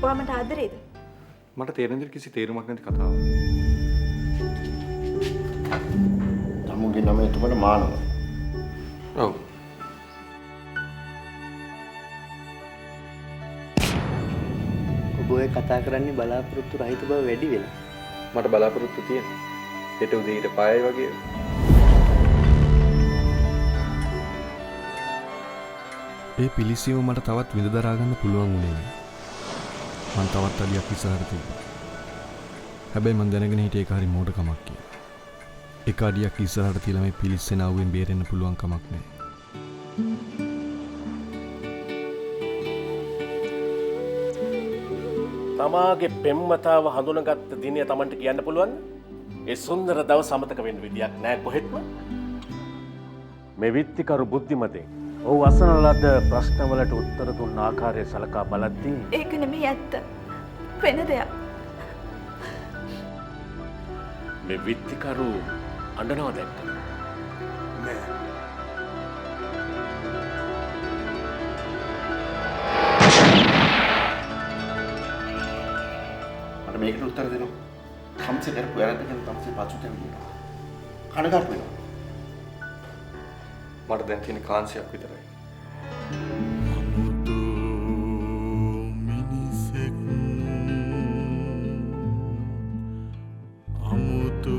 ඔයා මට ආදරේද? මට තේරෙන දේ කිසි තේරුමක් නැති කතාවක්. තමුන්ගේ නම එතකොට මානව. ඔව්. ඔබ ඔය කතා කරන්නේ බලාපොරොත්තු රහිත බව වැඩි වෙලා. මට බලාපොරොත්තු තියෙනවා. හෙට උදේ ඊට පායයි වගේ. ඒ පිලිසියම මට තවත් විඳ දරා ගන්න පුළුවන් වුණේ නෑ. මං තවත් අඩියක් ඉස්සරහට තිබ්බා. හැබැයි මං දැනගෙන හිටියේ ඒක හරි මෝඩකමක් කියලා. එක අඩියක් ඉස්සරහට තියලා මේ පිලිස්සෙන අවුවෙන් බේරෙන්න පුළුවන් කමක් නෑ. තමාගේ පෙම්වතාව හඳුනගත්ත දිනය Tamanට කියන්න පුළුවන්? ඒ සුන්දර දවස අමතක වෙන්න විදියක් නෑ කොහෙත්ම. මේ විත්තිකරු බුද්ධිමතෙක්. ඔහු අසන ලද ප්‍රශ්නවලට උත්තර දුන්න ආකාරය සලකා බලද්දී ඒක නෙමෙයි ඇත්ත. වෙන දෙයක්. මේ විත්තිකරු අඬනවා දැක්කා. නෑ. මට මේකට උත්තර දෙනවා. කම්සේ කරපු වැරද්ද ගැන තමසේ පසුතැවෙනවා. කනගාටු වෙනවා. මට දැන් තියෙන කාන්සියක් විතරයි. අමුතු